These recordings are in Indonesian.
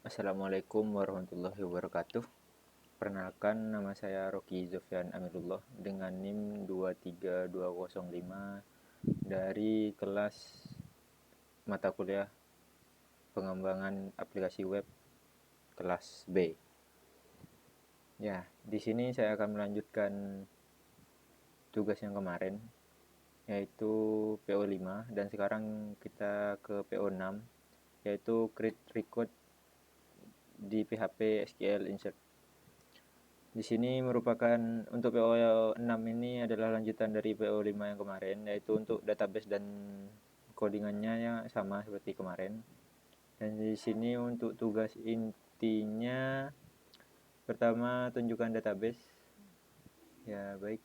Assalamualaikum warahmatullahi wabarakatuh. Perkenalkan, nama saya Rocky Zofyan Amirullah dengan NIM 23205 dari kelas mata kuliah pengembangan aplikasi web kelas B. Ya, di sini saya akan melanjutkan tugas yang kemarin, yaitu PO5, dan sekarang kita ke PO6, yaitu create record di PHP SQL insert. Di sini merupakan untuk PO6 ini adalah lanjutan dari PO5 yang kemarin, yaitu untuk database dan codingannya yang sama seperti kemarin. Dan di sini untuk tugas intinya, pertama tunjukkan database. Ya, baik.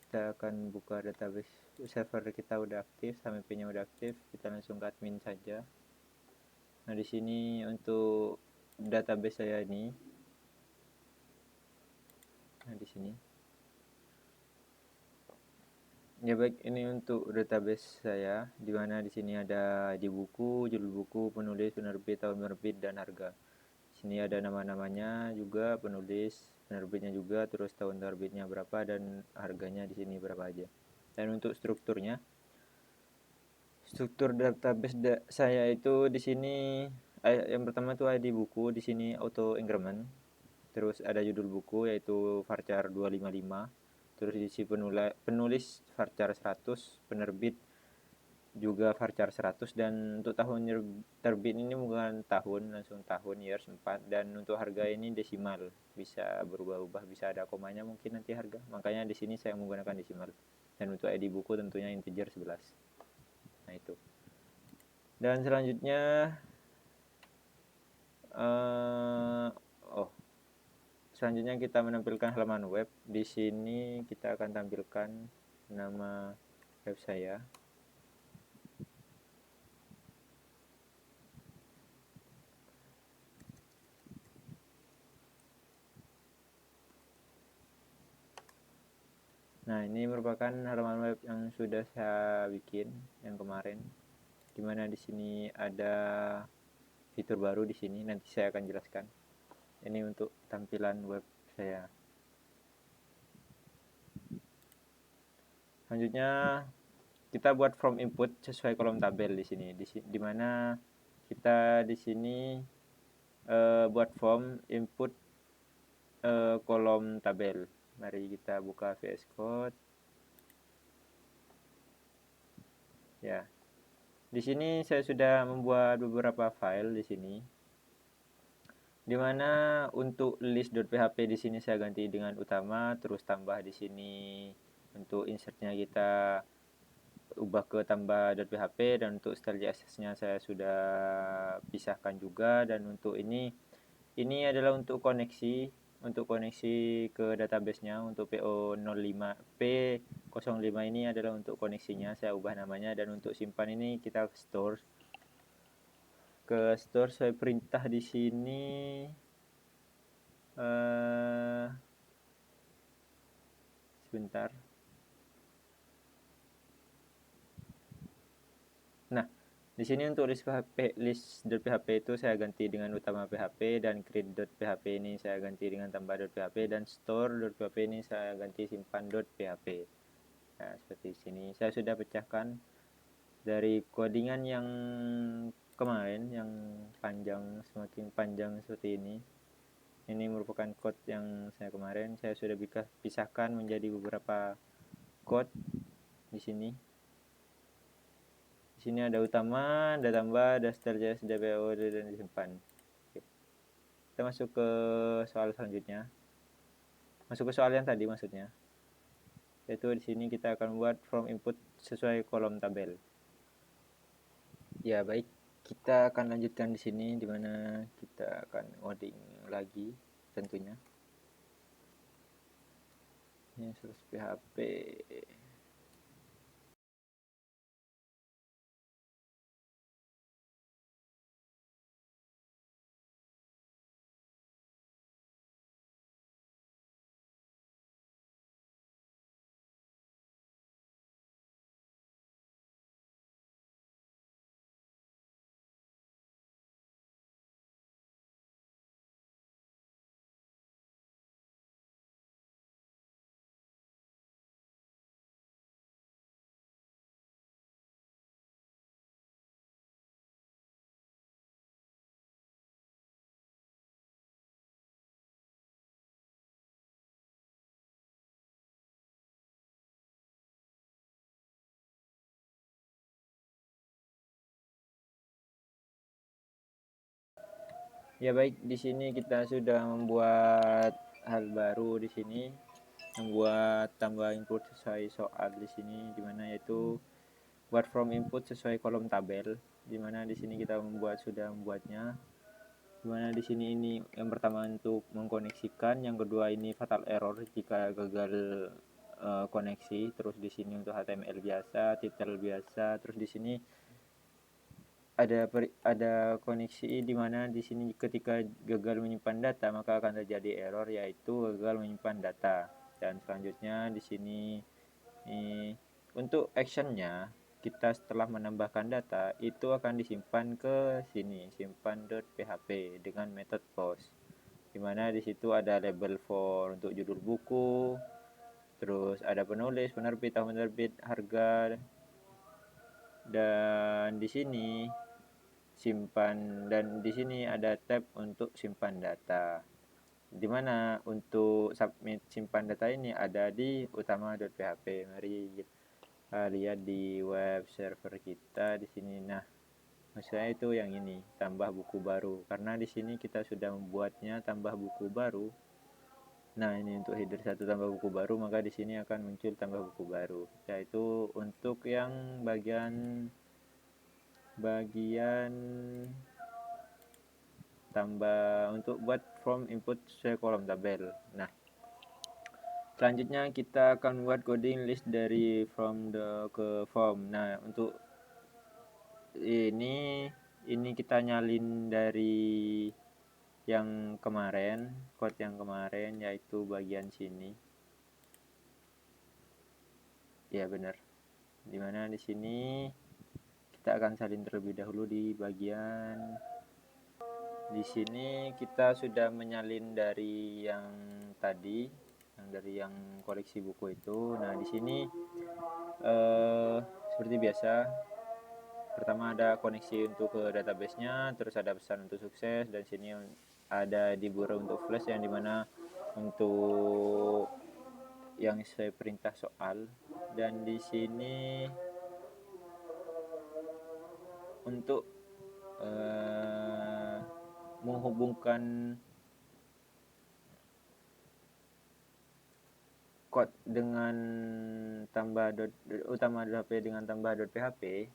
Kita akan buka database. Server kita udah aktif, HMP-nya udah aktif. Kita langsung ke admin saja. Nah, di sini untuk database saya ini. Nah, di sini. Ya baik, ini untuk database saya, di mana di sini ada di buku, judul buku, penulis, penerbit, tahun penerbit, dan harga. Di sini ada nama-namanya juga, penulis, penerbitnya juga, terus tahun terbitnya berapa, dan harganya di sini berapa aja. Dan untuk strukturnya, struktur database saya itu di sini yang pertama itu ID buku, di sini auto increment. Terus ada judul buku yaitu varchar 255. Terus diisi penulis varchar 100, penerbit juga varchar 100, dan untuk tahun terbit ini bukan tahun, langsung tahun years 4, dan untuk harga ini desimal, bisa berubah-ubah, bisa ada komanya mungkin nanti harga. Makanya di sini saya menggunakan desimal. Dan untuk ID buku tentunya integer 11. Nah, itu. Dan selanjutnya selanjutnya kita menampilkan halaman web. Di sini kita akan tampilkan nama web saya. Nah, ini merupakan halaman web yang sudah saya bikin yang kemarin. Dimana di sini ada fitur baru di sini, nanti saya akan jelaskan. Ini untuk tampilan web saya. Selanjutnya kita buat form input sesuai kolom tabel di sini. Di mana kita di sini buat form input kolom tabel. Mari kita buka VS Code. Ya. Di sini saya sudah membuat beberapa file di sini. Dimana untuk list.php di sini saya ganti dengan utama, terus tambah di sini untuk insertnya kita ubah ke tambah.php, dan untuk style CSS-nya saya sudah pisahkan juga. Dan untuk ini adalah untuk koneksi ke database-nya. Untuk P05 ini adalah untuk koneksinya, saya ubah namanya. Dan untuk simpan ini kita store saya perintah di sini sebentar. Nah, di sini untuk list.php itu saya ganti dengan utama php, dan create.php ini saya ganti dengan tambah.php, dan store.php ini saya ganti simpan.php. Nah, seperti sini. Saya sudah pecahkan dari codingan yang kemarin, yang panjang, semakin panjang seperti ini. Ini merupakan code yang saya kemarin. Saya sudah pisahkan menjadi beberapa code di sini. Di sini ada utama, ada tambah, ada style.js, ada PO, dan disimpan. Oke. Kita masuk ke soal selanjutnya. Masuk ke soal yang tadi maksudnya. Yaitu di sini kita akan buat form input sesuai kolom tabel. Ya, baik. Kita akan lanjutkan di sini, di mana kita akan coding lagi tentunya. Ini source PHP. Ya baik, di sini kita sudah membuat hal baru di sini, membuat tambah input sesuai soal di sini, dimana yaitu buat from input sesuai kolom tabel, dimana di sini kita sudah membuatnya, dimana di sini ini yang pertama untuk mengkoneksikan, yang kedua ini fatal error jika gagal koneksi, terus di sini untuk HTML biasa, titel biasa, terus di sini ada koneksi di mana di sini ketika gagal menyimpan data maka akan terjadi error, yaitu gagal menyimpan data. Dan selanjutnya di sini untuk actionnya, kita setelah menambahkan data itu akan disimpan ke sini, simpan.php dengan method post, dimana di situ ada label for untuk judul buku, terus ada penulis, penerbit, tahun penerbit, harga, dan di sini simpan, dan di sini ada tab untuk simpan data, dimana untuk submit simpan data ini ada di utama.php. Mari kita lihat di web server kita di sini. Nah, maksudnya itu yang ini tambah buku baru, karena di sini kita sudah membuatnya tambah buku baru. Nah, ini untuk header satu tambah buku baru, maka di sini akan muncul tambah buku baru, yaitu untuk yang bagian tambah untuk buat form input sesuai kolom tabel. Nah, selanjutnya kita akan buat coding list dari from ke form. Nah, untuk ini kita nyalin dari yang kemarin, code yang kemarin, yaitu bagian sini. Ya benar. Dimana di sini kita akan salin terlebih dahulu di bagian di sini kita sudah menyalin dari yang tadi, dari yang koleksi buku itu. Nah, di sini seperti biasa, pertama ada koneksi untuk ke database-nya, terus ada pesan untuk sukses, dan sini ada debugger untuk flash yang dimana untuk yang saya perintah soal, dan di sini untuk menghubungkan code dengan utama.php dengan tambah.php,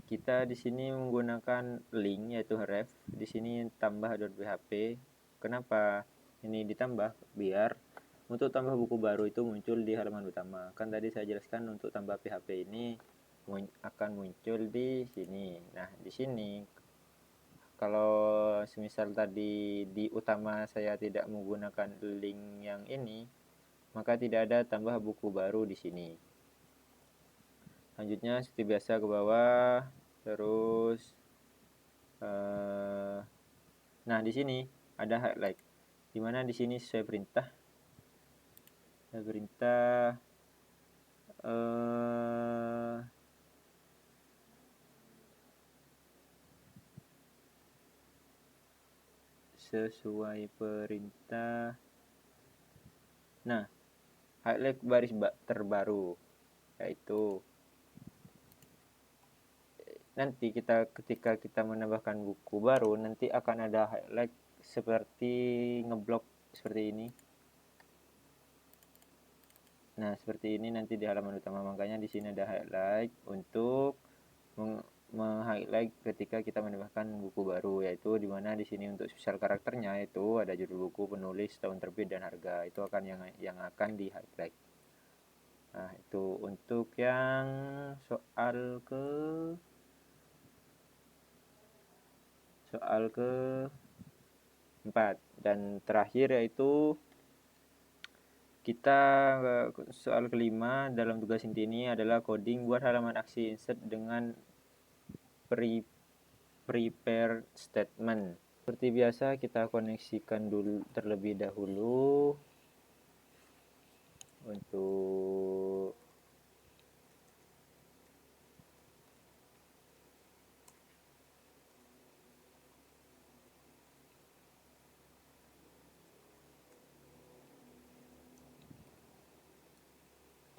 kita di sini menggunakan link yaitu ref, di sini tambah.php. Kenapa ini ditambah? Biar untuk tambah buku baru itu muncul di halaman utama. Kan tadi saya jelaskan untuk tambah PHP ini akan muncul di sini. Nah, di sini kalau semisal tadi di utama saya tidak menggunakan link yang ini, maka tidak ada tambah buku baru di sini. Selanjutnya seperti biasa ke bawah, terus nah di sini ada highlight, dimana di sini saya perintah sesuai perintah. Nah, highlight baris terbaru, yaitu nanti ketika kita menambahkan buku baru, nanti akan ada highlight seperti ngeblok seperti ini. Nah, seperti ini nanti di halaman utama, makanya di sini ada highlight untuk meng-highlight ketika kita menambahkan buku baru, yaitu dimana di sini untuk spesial karakternya itu ada judul buku, penulis, tahun terbit, dan harga. Itu akan yang akan di highlight. Nah, itu untuk yang soal ke 4, dan terakhir yaitu kita soal kelima dalam tugas inti ini adalah coding buat halaman aksi insert dengan prepare statement. Seperti biasa kita koneksikan dulu terlebih dahulu untuk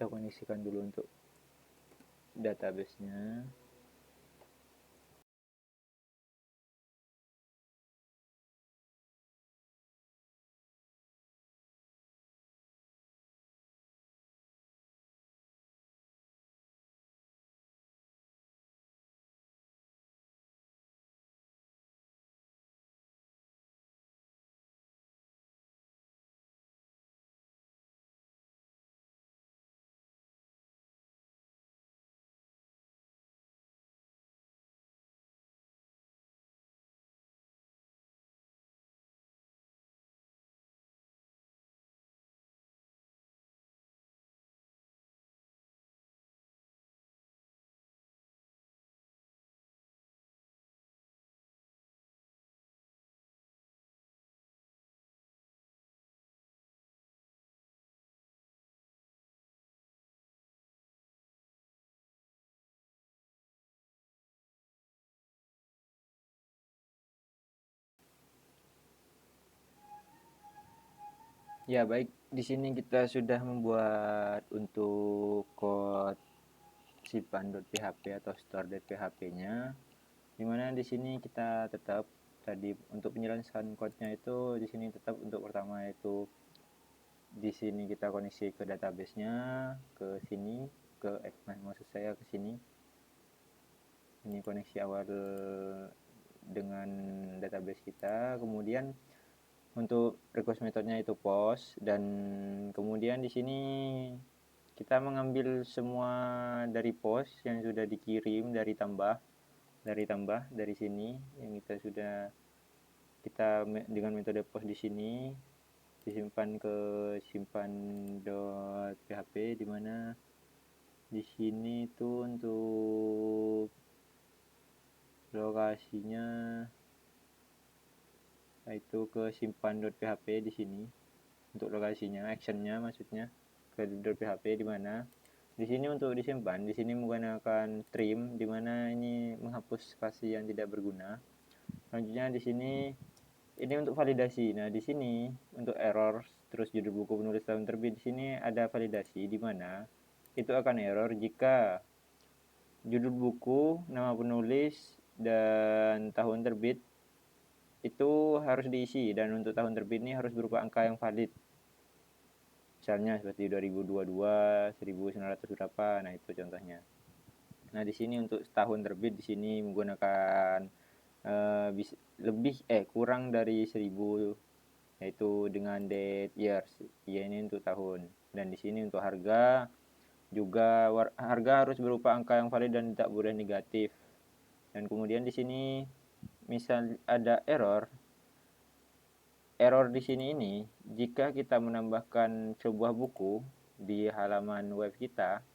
kita koneksikan dulu untuk database-nya. Ya, baik. Di sini kita sudah membuat untuk code simpan.php atau store.php-nya. Dimana di sini kita tetap tadi untuk penjelasan code-nya itu di sini tetap untuk pertama itu di sini kita koneksi ke database-nya, ke sini, maksud saya ke sini. Ini koneksi awal dengan database kita. Kemudian untuk request methodnya itu post, dan kemudian di sini kita mengambil semua dari post yang sudah dikirim dari sini yang kita dengan metode post di sini disimpan ke simpan.php, di mana di sini itu untuk lokasinya itu ke simpan.php di sini untuk lokasinya, actionnya maksudnya ke .php, di mana di sini untuk disimpan di sini menggunakan trim, di mana ini menghapus spasi yang tidak berguna. Selanjutnya di sini ini untuk validasi. Nah, di sini untuk error terus judul buku penulis tahun terbit, di sini ada validasi di mana itu akan error jika judul buku, nama penulis, dan tahun terbit itu harus diisi, dan untuk tahun terbit ini harus berupa angka yang valid. Misalnya seperti 2022, 1900 berapa. Nah, itu contohnya. Nah, di sini untuk tahun terbit di sini menggunakan kurang dari 1000, yaitu dengan date years. Ya, ini untuk tahun. Dan di sini untuk harga juga harga harus berupa angka yang valid dan tidak boleh negatif. Dan kemudian di sini misal ada error di sini ini jika kita menambahkan sebuah buku di halaman web kita,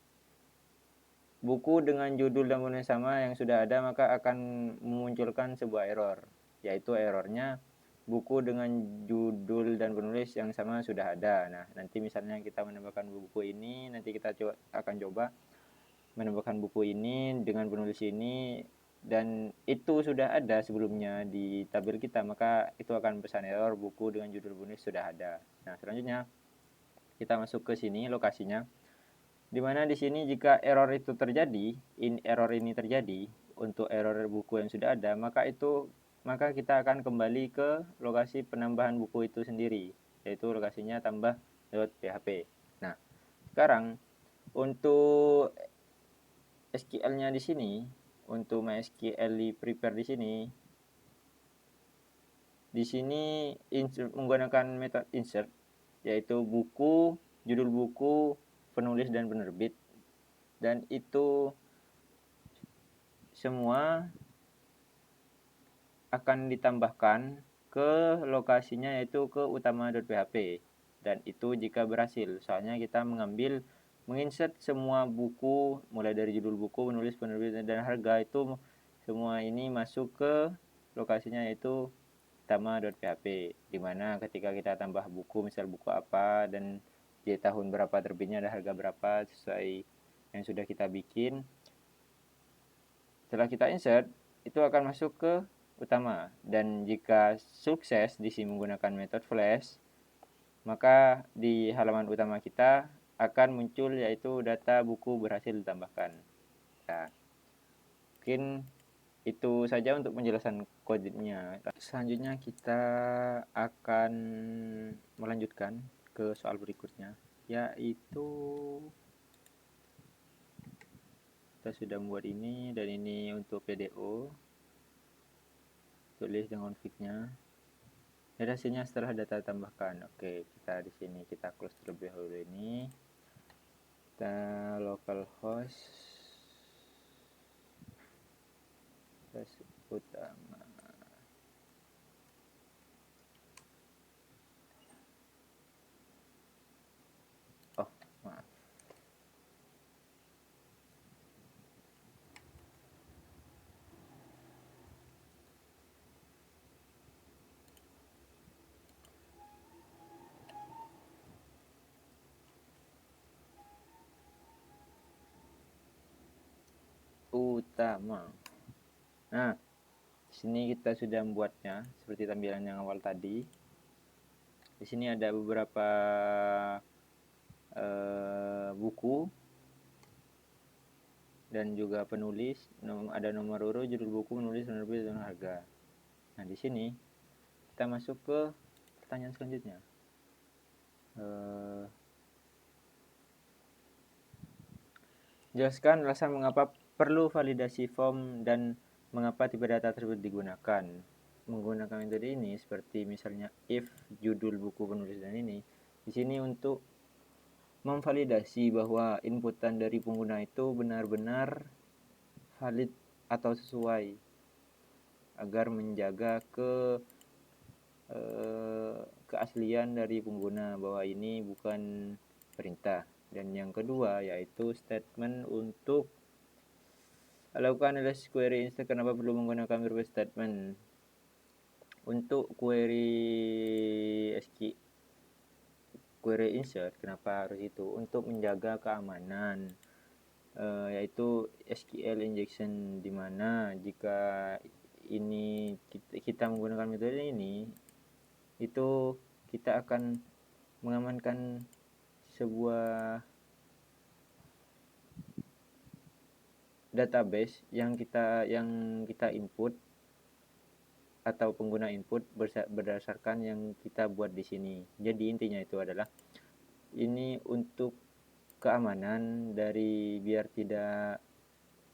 buku dengan judul dan penulis sama yang sudah ada, maka akan memunculkan sebuah error, yaitu errornya buku dengan judul dan penulis yang sama sudah ada. Nah, nanti misalnya kita menambahkan buku ini, nanti kita akan coba menambahkan buku ini dengan penulis ini, dan itu sudah ada sebelumnya di tabel kita, maka itu akan pesan error buku dengan judul penulis sudah ada. Nah, selanjutnya kita masuk ke sini lokasinya, di mana di sini jika error itu terjadi, error ini terjadi untuk error buku yang sudah ada, maka kita akan kembali ke lokasi penambahan buku itu sendiri, yaitu lokasinya tambah.php. Nah, sekarang untuk SQL-nya di sini, untuk MySQL prepare di sini menggunakan metode insert, yaitu buku, judul buku, penulis dan penerbit, dan itu semua akan ditambahkan ke lokasinya, yaitu ke utama.php. Dan itu jika berhasil, soalnya kita menginsert semua buku mulai dari judul buku, penulis, penerbit, dan harga, itu semua ini masuk ke lokasinya yaitu utama.php, dimana ketika kita tambah buku, misal buku apa dan di tahun berapa terbitnya, ada harga berapa sesuai yang sudah kita bikin. Setelah kita insert, itu akan masuk ke utama, dan jika sukses di sini menggunakan metode flash, maka di halaman utama kita akan muncul yaitu data buku berhasil ditambahkan. Nah, mungkin itu saja untuk penjelasan kodenya. Selanjutnya kita akan melanjutkan ke soal berikutnya, yaitu kita sudah membuat ini, dan ini untuk PDO, tulis dengan config-nya. Dan hasilnya setelah data tambahkan. Oke, kita di sini kita close terlebih dahulu ini. Kita localhost utama. Oh, maaf. Utama. Nah, di sini kita sudah membuatnya seperti tampilan yang awal tadi. Di sini ada beberapa buku dan juga penulis, ada nomor urut, judul buku, penulis, penerbit, dan harga. Nah, di sini kita masuk ke pertanyaan selanjutnya. Jelaskan alasan mengapa perlu validasi form dan mengapa tipe data tersebut digunakan. Menggunakan metode ini seperti misalnya if, judul buku, penulis, dan ini. Di sini untuk memvalidasi bahwa inputan dari pengguna itu benar-benar valid atau sesuai, agar menjaga keaslian dari pengguna bahwa ini bukan perintah. Dan yang kedua yaitu statement untuk lakukan analisis query insert. Kenapa perlu menggunakan beberapa statement untuk query insert? Kenapa harus itu? Untuk menjaga keamanan, yaitu SQL injection, di mana jika ini kita menggunakan metode ini, itu kita akan mengamankan sebuah database yang kita input atau pengguna input berdasarkan yang kita buat di sini. Jadi intinya itu adalah ini untuk keamanan dari biar tidak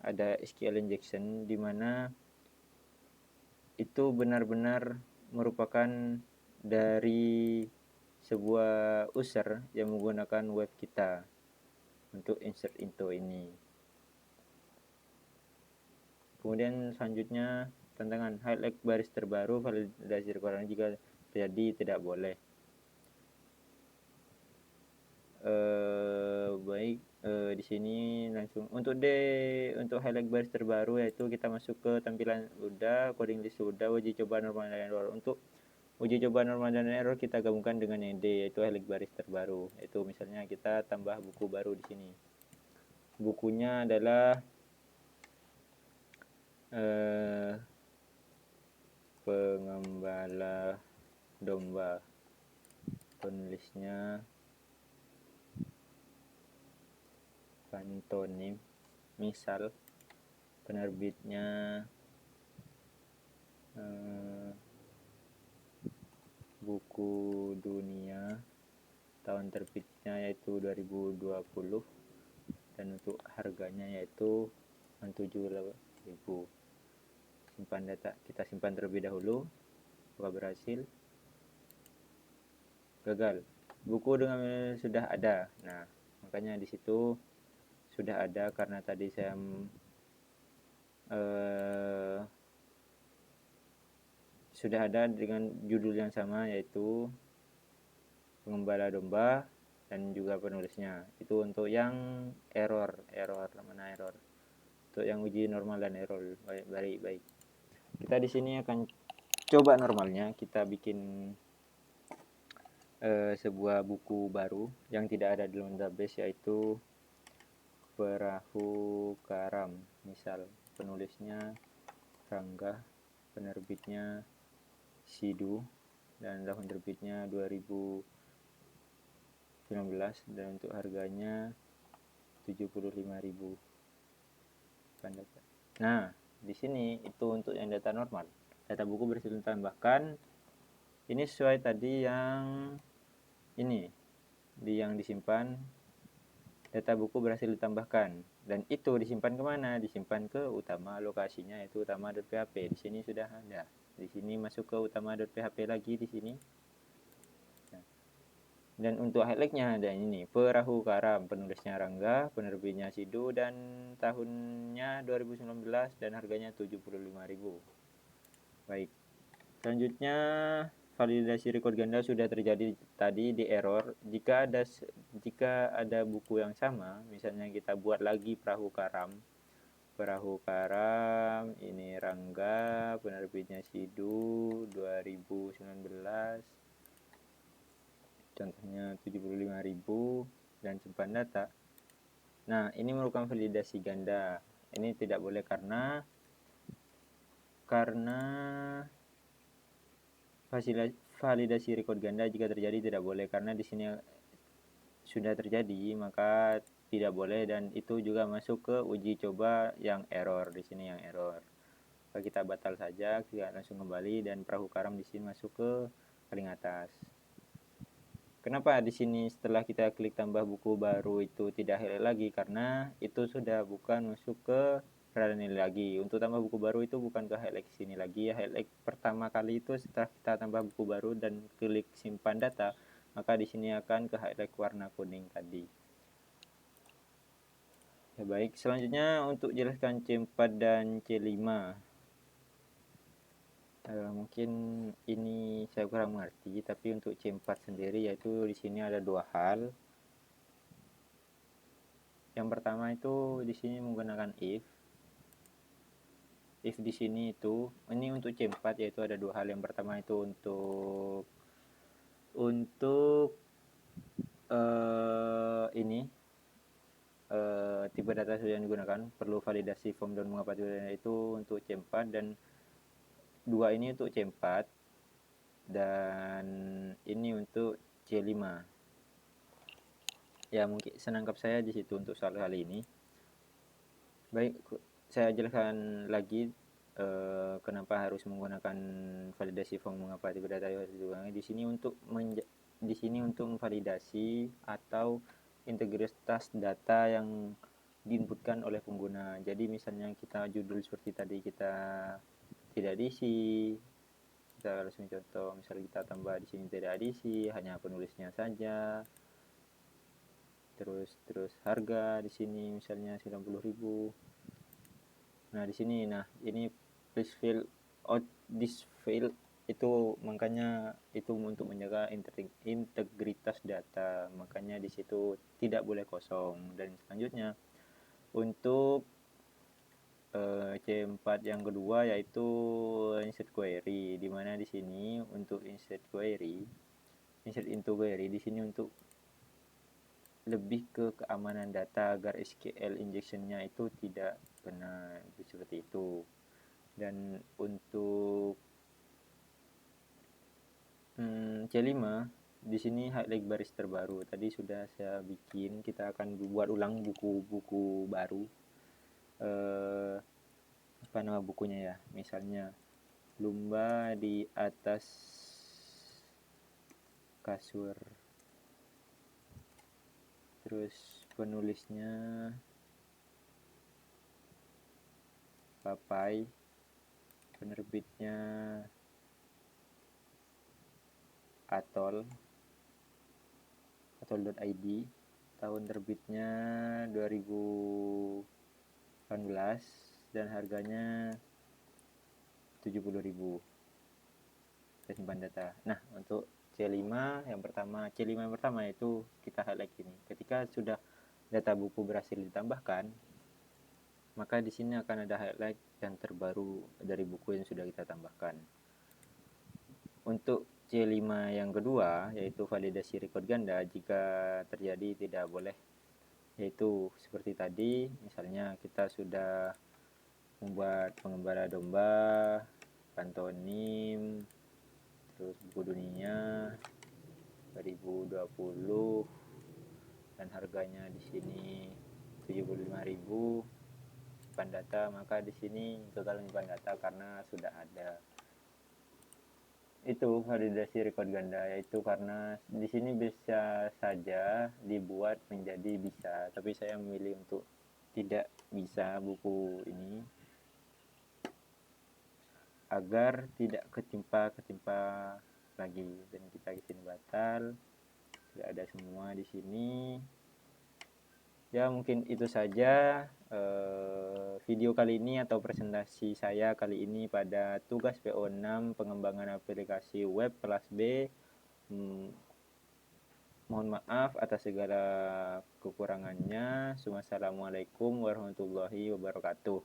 ada SQL injection, di mana itu benar-benar merupakan dari sebuah user yang menggunakan web kita untuk insert into ini. Kemudian selanjutnya tantangan highlight baris terbaru, validasi requirement jika terjadi tidak boleh. Di sini langsung untuk highlight baris terbaru, yaitu kita masuk ke tampilan udah, coding list udah, uji coba normal dan error. Untuk uji coba normal dan error kita gabungkan dengan yang D, yaitu highlight baris terbaru. Itu misalnya kita tambah buku baru di sini. Bukunya adalah Pengembala Domba. Penulisnya Pantonim, misal. Penerbitnya Buku Dunia. Tahun terbitnya yaitu 2020, dan untuk harganya yaitu 67.000. Simpan data, kita simpan terlebih dahulu. Apakah berhasil? Gagal. Buku dengan sudah ada. Nah, makanya di situ sudah ada karena tadi saya sudah ada dengan judul yang sama, yaitu Pengembala Domba, dan juga penulisnya. Itu untuk yang error mana error. Untuk yang uji normal dan error. Baik. Kita di sini akan coba normalnya. Kita bikin sebuah buku baru yang tidak ada di database, yaitu Perahu Karam. Misal penulisnya Rangga, penerbitnya Sidu, dan tahun terbitnya 2019, dan untuk harganya 75.000. Nah, di sini itu untuk yang data normal. Data buku berhasil ditambahkan. Ini sesuai tadi yang ini, yang disimpan. Data buku berhasil ditambahkan, dan itu disimpan kemana? Disimpan ke utama, lokasinya yaitu utama.php. Di sini sudah ada. Di sini masuk ke utama.php lagi di sini. Dan untuk highlightnya ada ini, Perahu Karam, penulisnya Rangga, penerbitnya Sidu, dan tahunnya 2019, dan harganya 75.000. Baik. Selanjutnya validasi record ganda sudah terjadi tadi di error. Jika ada buku yang sama, misalnya kita buat lagi Perahu Karam, ini Rangga, penerbitnya Sidu, 2019, contohnya 75.000, dan simpan data. Nah, ini merupakan validasi ganda. Ini tidak boleh karena validasi record ganda jika terjadi tidak boleh, karena di sini sudah terjadi maka tidak boleh, dan itu juga masuk ke uji coba yang error. Di sini yang error, maka kita batal saja, kita langsung kembali, dan perahu karam di sini masuk ke paling atas. Kenapa di sini setelah kita klik tambah buku baru itu tidak highlight lagi? Karena itu sudah bukan masuk ke running lagi. Untuk tambah buku baru itu bukan ke highlight sini lagi. Highlight pertama kali itu setelah kita tambah buku baru dan klik simpan data, maka di sini akan ke highlight warna kuning tadi. Ya baik, selanjutnya untuk jelaskan C4 dan C5. Mungkin ini saya kurang mengerti, tapi untuk C4 sendiri yaitu di sini ada dua hal. Yang pertama itu di sini menggunakan if. If di sini itu ini untuk C4 yaitu ada dua hal. Yang pertama itu untuk ini tipe data yang digunakan perlu validasi form dan mengapa itu untuk C4, dan dua ini untuk C4 dan ini untuk C5. Ya mungkin senangkap saya di situ untuk soal kali ini. Baik, saya jelaskan lagi kenapa harus menggunakan validasi form, mengapa tipe data harus digunakan di sini untuk memvalidasi atau integritas data yang diinputkan oleh pengguna. Jadi misalnya kita judul seperti tadi kita tidak diisi, kita langsung contoh, misalnya kita tambah di sini tidak diisi, hanya penulisnya saja. Terus harga di sini misalnya 90.000. Nah, di sini ini please fill out this field itu, makanya itu untuk menjaga integritas data. Makanya di situ tidak boleh kosong. Dan selanjutnya untuk C4 yang kedua yaitu insert query, di mana di sini untuk insert into query di sini untuk lebih ke keamanan data agar SQL injection-nya itu tidak kena seperti itu. Dan untuk C5 di sini highlight baris terbaru tadi sudah saya bikin. Kita akan buat ulang buku baru. Apa nama bukunya ya? Misalnya lumba di atas kasur. Terus penulisnya Papai, penerbitnya atol.id, tahun terbitnya 2018 dan harganya 70.000. Saya simpan data. Nah, untuk C5 yang pertama itu kita highlight ini. Ketika sudah data buku berhasil ditambahkan, maka di sini akan ada highlight yang terbaru dari buku yang sudah kita tambahkan. Untuk C5 yang kedua yaitu validasi record ganda jika terjadi tidak boleh, yaitu seperti tadi, misalnya kita sudah membuat pengembara domba, pantauan NIM, terus buku dunia 2020 dan harganya di sini 75.000 simpan data, maka di sini gagal menyimpan data karena sudah ada. Itu validasi record ganda, yaitu karena di sini bisa saja dibuat menjadi bisa, tapi saya memilih untuk tidak bisa buku ini agar tidak ketimpa lagi. Dan kita di sini batal, tidak ada semua di sini. Ya mungkin itu saja video kali ini atau presentasi saya kali ini pada tugas PO6 pengembangan aplikasi web kelas B. Mohon maaf atas segala kekurangannya. Wassalamualaikum warahmatullahi wabarakatuh.